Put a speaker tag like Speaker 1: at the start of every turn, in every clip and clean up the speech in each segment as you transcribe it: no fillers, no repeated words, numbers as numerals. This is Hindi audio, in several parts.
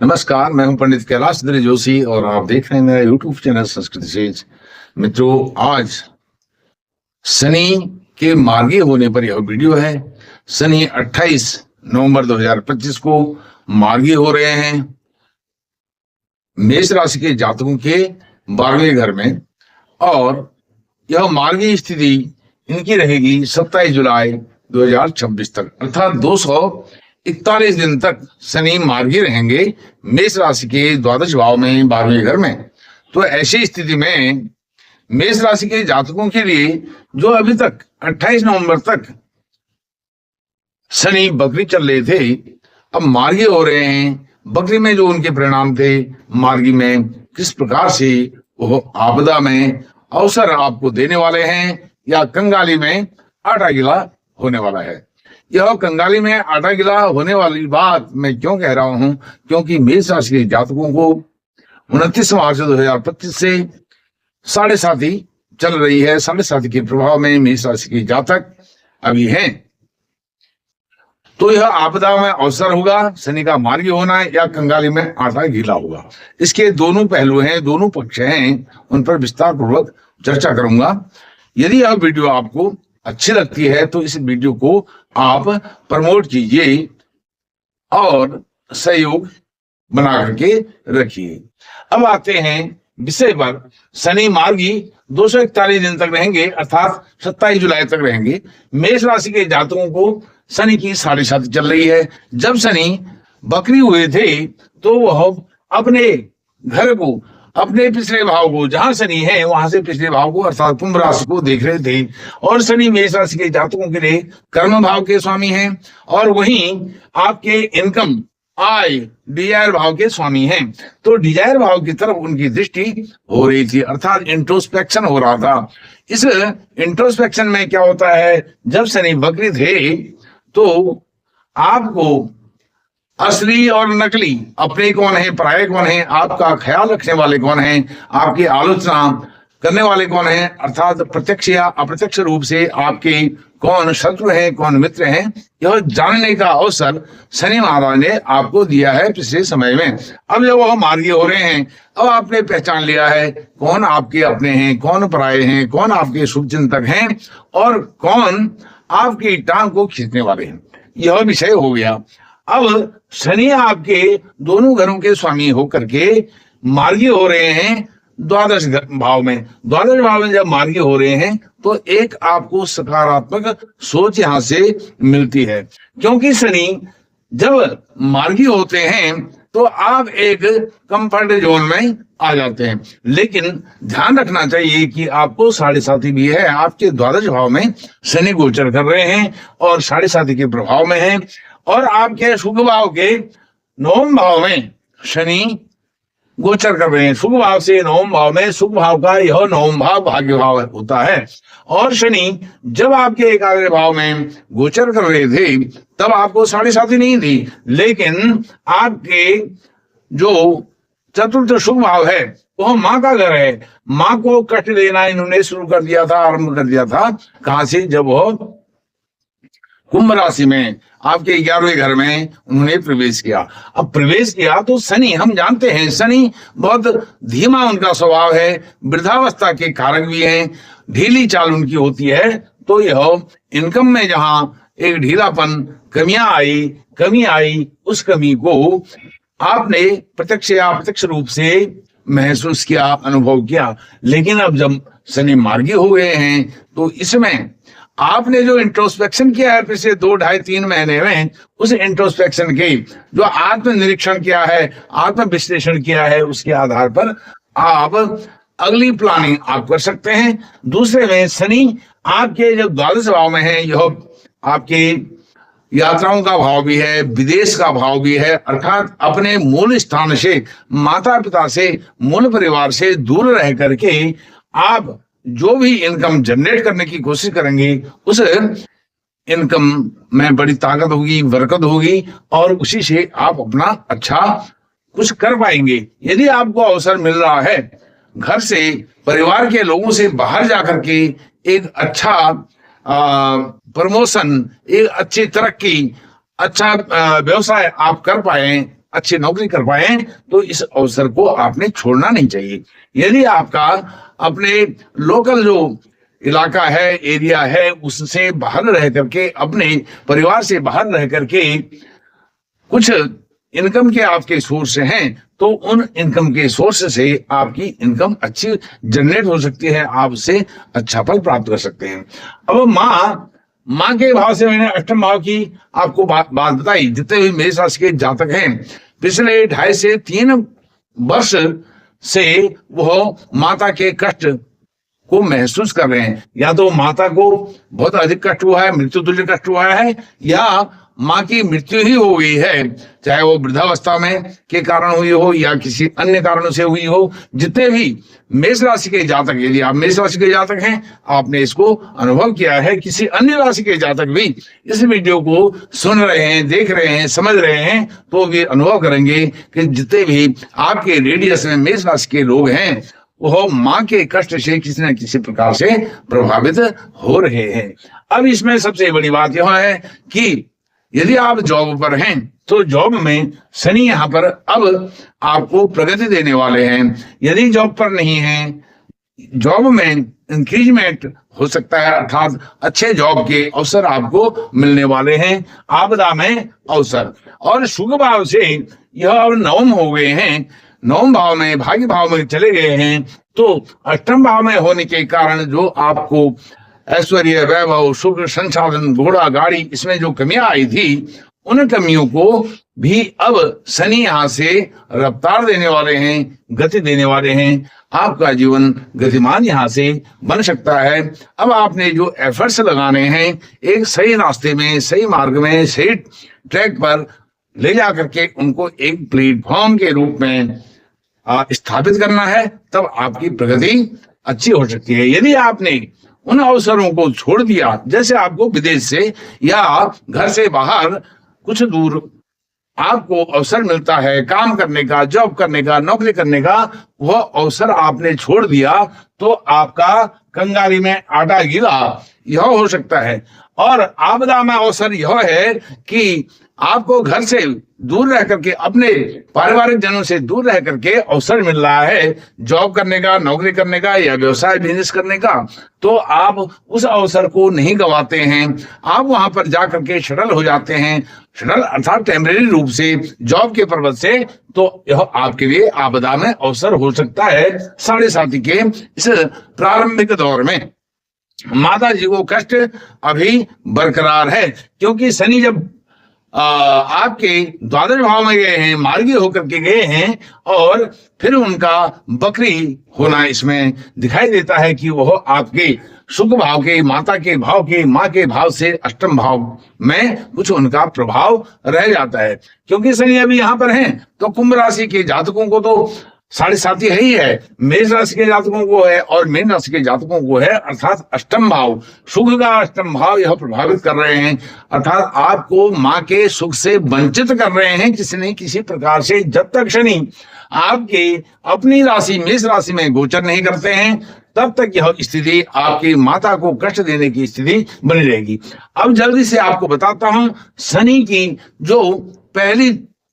Speaker 1: नमस्कार, मैं हूं पंडित कैलाश जोशी और आप देख रहे हैं मेरा यूट्यूब चैनल संस्कृति सेज। मित्रों, आज शनि के मार्गी होने पर यह वीडियो है। शनि 28 नवंबर 2025 को मार्गी हो रहे हैं मेष राशि के जातकों के 12वें घर में, और यह मार्गी स्थिति इनकी रहेगी 27 जुलाई 2026 तक, अर्थात 241 दिन तक शनि मार्गी रहेंगे मेष राशि के द्वादश भाव में 12वें घर में। तो ऐसी स्थिति में मेष राशि के जातकों के लिए जो अभी तक 28 नवंबर तक शनि बकरी चल रहे थे, अब मार्गी हो रहे हैं। बकरी में जो उनके परिणाम थे, मार्गी में किस प्रकार से वो आपदा में अवसर आपको देने वाले हैं, या कंगाली में आटा गिला होने वाला है। यह कंगाली में आटा गिला होने वाली बात मैं क्यों कह रहा हूं, क्योंकि मेष राशि के जातकों को 29 मार्च 2025 से 7.5 चल रही है। 7.5 के प्रभाव में मेष राशि के जातक अभी हैं। तो यह आपदा में अवसर होगा, शनि का मार्गी होना है, या कंगाली में आटा गीला होगा। इसके दोनों पहलू हैं, दोनों पक्ष हैं, उन पर विस्तार पूर्वक चर्चा करूंगा। यदि यह वीडियो आपको अच्छी लगती है तो इस वीडियो को आप प्रमोट कीजिए और सहयोग बना करके रखिए। अब आते हैं विषय पर। शनि मार्गी 241 दिन तक रहेंगे, अर्थात 27 जुलाई तक रहेंगे। मेष राशि के जातकों को शनि की 7.5 चल रही है। जब शनि बकरी हुए थे तो वह अपने घर को, अपने पिछले भाव को, जहां शनि है वहां से पिछले भाव को अर्थात कुंभ राशि को देख रहे थे। और शनि मेष राशि के जातकों के लिए कर्म भाव के स्वामी हैं, और वहीं आपके इनकम, आय, डिजायर भाव के स्वामी हैं। तो डिजायर भाव की तरफ उनकी दृष्टि हो रही थी, अर्थात इंट्रोस्पेक्शन हो रहा था। इस इंट्रोस्पेक्शन में क्या होता है, जब शनि बकरी थे तो आपको असली और नकली, अपने कौन है, पराये कौन है, आपका ख्याल रखने वाले कौन है, आपकी आलोचना करने वाले कौन है, अर्थात प्रत्यक्ष या अप्रत्यक्ष रूप से आपके कौन शत्रु हैं, कौन मित्र हैं, यह जानने का अवसर शनि महाराज ने आपको दिया है पिछले समय में। अब जब वह मार्गी हो रहे हैं, अब आपने पहचान लिया है कौन आपके अपने हैं, कौन पराये हैं, कौन आपके शुभचिंतक हैं, और कौन आपकी टांग को खींचने वाले हैं। यह विषय हो गया। अब शनि आपके दोनों घरों के स्वामी होकर के मार्गी हो रहे हैं द्वादश भाव में। द्वादश भाव में जब मार्गी हो रहे हैं तो एक आपको सकारात्मक सोच यहां से मिलती है, क्योंकि शनि जब मार्गी होते हैं तो आप एक कंफर्ट जोन में आ जाते हैं। लेकिन ध्यान रखना चाहिए कि आपको 7.5 भी है, आपके द्वादश भाव में शनि गोचर कर रहे हैं और 7.5 के प्रभाव में है, और आपके शुभ भाव के 9वें भाव में शनि गोचर कर रहे हैं। शुभ भाव से 9वें भाव में, शुभ भाव का यह 9वां भाव भाग्य भाव होता है। और शनि जब आपके एकाग्र भाव में गोचर कर रहे थे तब आपको 7.5 नहीं थी, लेकिन आपके जो चतुर्थ शुभ भाव है वह माँ का घर है। माँ को कष्ट देना इन्होंने शुरू कर दिया था, आरंभ कर दिया था। कहां से, जब वह कुंभ राशि में आपके 11वें घर में उन्होंने प्रवेश किया। अब प्रवेश किया तो शनि, हम जानते हैं शनि बहुत धीमा उनका स्वभाव है, वृद्धावस्था के कारक भी हैं, ढीली चाल उनकी होती है। तो यह इनकम में जहां एक ढीलापन, कमी आई, उस कमी को आपने प्रत्यक्ष या अप्रत्यक्ष रूप से महसूस किया, अनुभव किया। लेकिन अब जब शनि मार्गी हो गए हैं तो इसमें आपने जो इंट्रोस्पेक्शन किया है पिछले 2, 2.5, 3 महीने में, उस इंट्रोस्पेक्शन के जो आत्मनिरीक्षण किया है, आत्म विश्लेषण किया है, उसके आधार पर आप अगली प्लानिंग आप कर सकते हैं। दूसरे में शनि आपके जब द्वादश भाव में है, यह आपके यात्राओं का भाव भी है, विदेश का भाव भी है, अर्थात अपने मूल स्थान से, माता पिता से, मूल परिवार से दूर रह करके आप जो भी इनकम जनरेट करने की कोशिश करेंगे, उस इनकम में बड़ी ताकत होगी, बरकत होगी, और उसी से आप अपना अच्छा कुछ कर पाएंगे। यदि आपको अवसर मिल रहा है घर से, परिवार के लोगों से बाहर जाकर के एक अच्छा प्रमोशन, एक अच्छी तरक्की, अच्छा व्यवसाय आप कर पाए, अच्छी नौकरी कर पाए, तो इस अवसर को आपने छोड़ना नहीं चाहिए। यदि आपका अपने लोकल जो इलाका है, एरिया है, उससे बाहर रह करके, अपने परिवार से बाहर रह करके कुछ इनकम के आपके सोर्स हैं, तो उन इनकम के सोर्स से आपकी इनकम अच्छी जनरेट हो सकती है, आप उससे अच्छा फल प्राप्त कर सकते हैं। अब माँ के भाव से मैंने अष्टम भाव की आपको बात बताई। जितने भी मेष राशि के जातक हैं, पिछले 2.5 से 3 वर्ष से वो माता के कष्ट को महसूस कर रहे हैं। या तो माता को बहुत अधिक कष्ट हुआ है, मृत्यु तुल्य कष्ट हुआ है, या माँ की मृत्यु ही हो गई है, चाहे वो वृद्धावस्था में के कारण हुई हो या किसी अन्य कारणों से हुई हो। जितने भी मेष राशि के जातक, यदि आप मेष राशि के जातक हैं, आपने इसको अनुभव किया है, किसी अन्य राशि के जातक भी इस वीडियो को सुन रहे हैं, देख रहे हैं, समझ रहे हैं, तो भी अनुभव करेंगे कि जितने भी आपके रेडियस में मेष राशि के लोग हैं, वो माँ के कष्ट से किसी न किसी प्रकार से प्रभावित हो रहे हैं। अब इसमें सबसे बड़ी बात यह है कि यदि आप जॉब पर हैं, तो जॉब में शनि यहाँ पर अब आपको प्रगति देने वाले हैं। यदि जॉब पर नहीं है, जॉब में इंक्रीजमेंट हो सकता है, अर्थात अच्छे जॉब के अवसर आपको मिलने वाले हैं, आपदा में अवसर। और शुभ भाव से यह अब नवम हो गए हैं, नवम भाव में, भाग्य भाव में चले गए हैं, तो अष्टम भाव में होने के कारण जो आपको ऐश्वर्य, वैभव, सुख, संसाधन, घोड़ा गाड़ी, इसमें जो कमियां आई थी, उन कमियों को भी अब शनि यहाँ से रफ्तार देने वाले हैं, गति देने वाले हैं। आपका जीवन गतिमान यहाँ से बन सकता है। अब आपने जो एफर्ट्स लगाने हैं, एक सही रास्ते में, सही मार्ग में, सही ट्रैक पर ले जा करके उनको एक प्लेटफॉर्म के रूप में स्थापित करना है, तब आपकी प्रगति अच्छी हो सकती है। यदि आपने उन अवसरों को छोड़ दिया, जैसे आपको विदेश से या घर से बाहर कुछ दूर आपको अवसर मिलता है काम करने का, जॉब करने का, नौकरी करने का, वह अवसर आपने छोड़ दिया, तो आपका कंगाली में आटा गिरा यह हो सकता है। और आपदा में अवसर यह है कि आपको घर से दूर रह करके, अपने पारिवारिक जनों से दूर रह करके अवसर मिल रहा है जॉब करने का, नौकरी करने का या व्यवसाय बिजनेस करने का, तो आप उस अवसर को नहीं गंवाते हैं। आप वहां पर जा करके शटल हो जाते हैं, शटल अर्थात टेम्परेरी रूप से जॉब के पर्पज से, तो यह आपके लिए आपदा में अवसर हो सकता है। 7.5 के इस प्रारंभिक दौर में माता जी को कष्ट अभी बरकरार है, क्योंकि शनि जब आपके द्वादश भाव में गए हैं, मार्गी होकर के गए हैं, और फिर उनका बकरी होना इसमें दिखाई देता है कि वह आपके सुख भाव के, माता के भाव के, माँ के भाव से अष्टम भाव में कुछ उनका प्रभाव रह जाता है। क्योंकि शनि अभी यहाँ पर हैं, तो कुंभ राशि के जातकों को तो 7.5 ही है, मेष राशि के जातकों को है और मीन राशि के जातकों को है, अर्थात अष्टम भाव, सुख का अष्टम भाव यह प्रभावित कर रहे हैं, अर्थात आपको माँ के सुख से वंचित कर रहे हैं किसी न किसी प्रकार से। जब तक शनि आपके अपनी राशि मेष राशि में गोचर नहीं करते हैं, तब तक यह स्थिति आपकी माता को कष्ट देने की स्थिति बनी रहेगी। अब जल्दी से आपको बताता हूं, शनि की जो पहली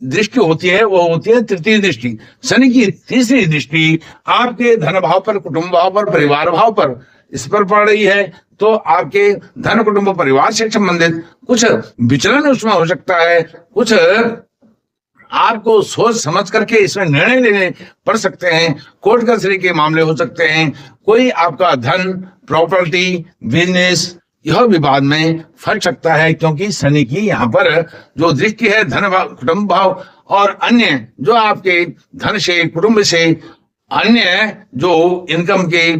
Speaker 1: दृष्टि होती है वो होती है तृतीय दृष्टि। शनि की तीसरी दृष्टि आपके धन भाव पर, कुटुंब भाव पर, परिवार भाव पर इस पर पड़ रही है, तो आपके धन, कुटुंब, परिवार से संबंधित कुछ विचलन उसमें हो सकता है, कुछ आपको सोच समझ करके इसमें निर्णय लेने पड़ सकते हैं, कोर्ट कचहरी के मामले हो सकते हैं, कोई आपका धन, प्रॉपर्टी, बिजनेस यह विवाद में फंस सकता है, क्योंकि शनि की यहाँ पर जो दृष्टि है धन भाव, कुटुंब भाव और अन्य जो आपके धन से, कुटुंब से, अन्य जो इनकम के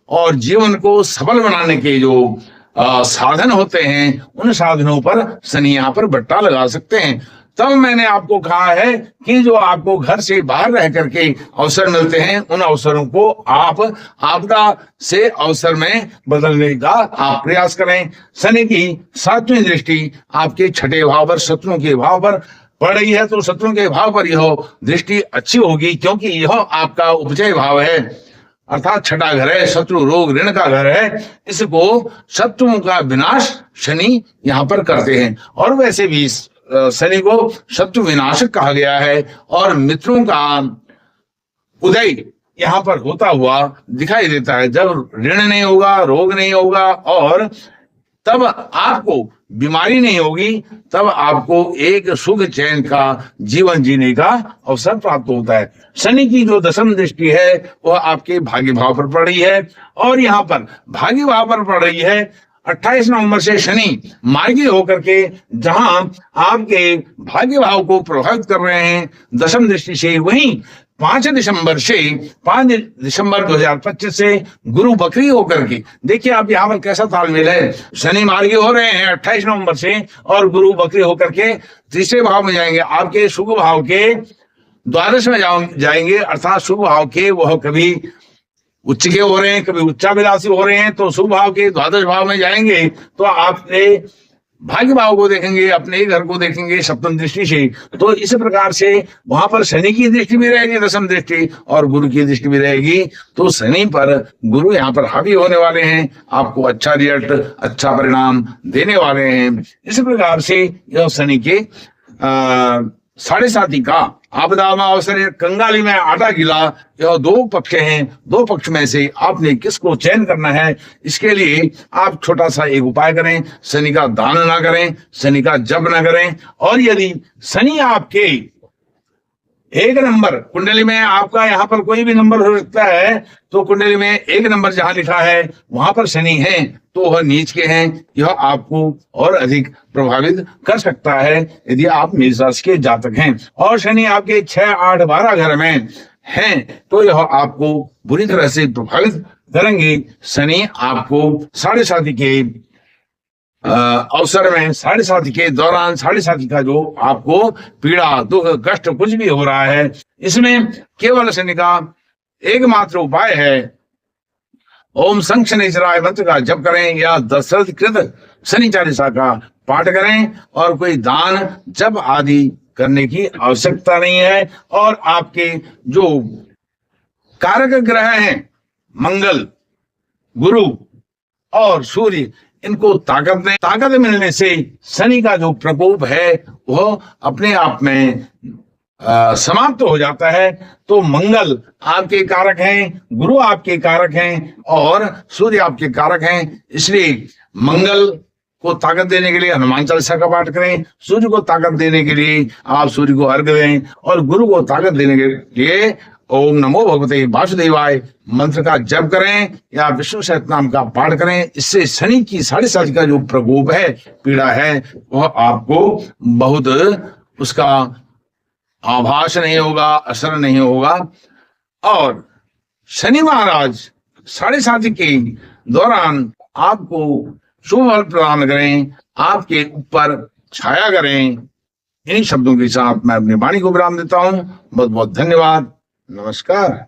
Speaker 1: और जीवन को सफल बनाने के जो साधन होते हैं, उन साधनों पर शनि यहाँ पर बट्टा लगा सकते हैं। तब मैंने आपको कहा है कि जो आपको घर से बाहर रह करके अवसर मिलते हैं, उन अवसरों को आप आपदा से अवसर में बदलने का आप प्रयास करें। शनि की 7वीं दृष्टि आपके 6ठे भाव पर, शत्रुओं के भाव पर पड़ रही है, तो शत्रुओं के भाव पर यह दृष्टि अच्छी होगी, क्योंकि यह आपका उपजय भाव है, अर्थात 6ठा घर है, शत्रु रोग ऋण का घर है। इसको शत्रुओं का विनाश शनि यहाँ पर करते हैं। और वैसे भी शनि को शत्रु विनाशक कहा गया है और मित्रों का उदय यहाँ पर होता हुआ दिखाई देता है। जब ऋण नहीं होगा, रोग नहीं होगा और तब आपको बीमारी नहीं होगी, तब आपको एक सुख चैन का जीवन जीने का अवसर प्राप्त होता है। शनि की जो दशम दृष्टि है वह आपके भाग्य भाव पर पड़ रही है और यहाँ पर भाग्य भाव पर पड़ रही है 28 नवंबर से शनि मार्गी होकर के जहां आपके भाग्य भाव को प्रभावित कर रहे हैं दशम दृष्टि से, वहीं 5 दिसंबर 2025 से गुरु बकरी होकर के, देखिए आप यहाँ पर कैसा तालमेल है। शनि मार्गी हो रहे हैं 28 नवंबर से और गुरु बकरी होकर के तीसरे भाव में जाएंगे, आपके शुभ भाव के द्वादश में जाएंगे, अर्थात शुभ भाव के वह कभी उच्च के हो रहे हैं, कभी उच्चाभिलाषी हो रहे हैं, तो शुभ भाव के द्वादश भाव में जाएंगे तो आपने भाग्य भाव को देखेंगे, अपने ही घर को देखेंगे सप्तम दृष्टि से। तो इस प्रकार से वहां पर शनि की दृष्टि भी रहेगी दशम दृष्टि और गुरु की दृष्टि भी रहेगी, तो शनि पर गुरु यहाँ पर हावी होने वाले हैं, आपको अच्छा रिजल्ट, अच्छा परिणाम देने वाले हैं। इस प्रकार से यह शनि के 7.5 का आपदा में अवसर, कंगाली में आटा गिला, यह 2 पक्ष हैं। 2 पक्ष में से आपने किसको चयन करना है, इसके लिए आप छोटा सा एक उपाय करें। शनि का दान ना करें, शनि का जप ना करें, और यदि शनि आपके 1 नंबर कुंडली में, आपका यहाँ पर कोई भी नंबर हो सकता है, तो कुंडली में 1 नंबर जहां लिखा है वहां पर शनि है तो वह नीच के हैं, यह आपको और अधिक प्रभावित कर सकता है यदि आप मेष राशि के जातक हैं। और शनि आपके 6, 8, 12 घर में हैं तो यह आपको बुरी तरह से प्रभावित करेंगे। शनि आपको 7.5 के अवसर में, 7.5 के दौरान, 7.5 का जो आपको पीड़ा, दुख, कष्ट कुछ भी हो रहा है, इसमें केवल शनि का एकमात्र उपाय है ओम शंख शनिश्चराय मंत्र का जप करें या दशरथ कृत शनि चालीसा का पाठ करें, और कोई दान जप आदि करने की आवश्यकता नहीं है। और आपके जो कारक ग्रह हैं मंगल, गुरु और सूर्य, इनको ताकत मिलने से शनि का जो प्रकोप है वह अपने आप में समाप्त हो जाता है। तो मंगल आपके कारक हैं, गुरु आपके कारक हैं और सूर्य आपके कारक हैं, इसलिए मंगल को ताकत देने के लिए हनुमान चालीसा का पाठ करें, सूर्य को ताकत देने के लिए आप सूर्य को अर्घ्य दें, और गुरु को ताकत देने के लिए ओम नमो भगवते वासुदेवाय मंत्र का जप करें या विष्णु सहस्त्रनाम का पाठ करें। इससे शनि की 7.5 का जो प्रकोप है, पीड़ा है, वह आपको बहुत उसका आभास नहीं होगा, असर नहीं होगा। और शनि महाराज 7.5 के दौरान आपको शुभ फल प्रदान करें, आपके ऊपर छाया करें। इन शब्दों के साथ मैं अपनी वाणी को विराम देता हूं। बहुत बहुत धन्यवाद। नमस्कार।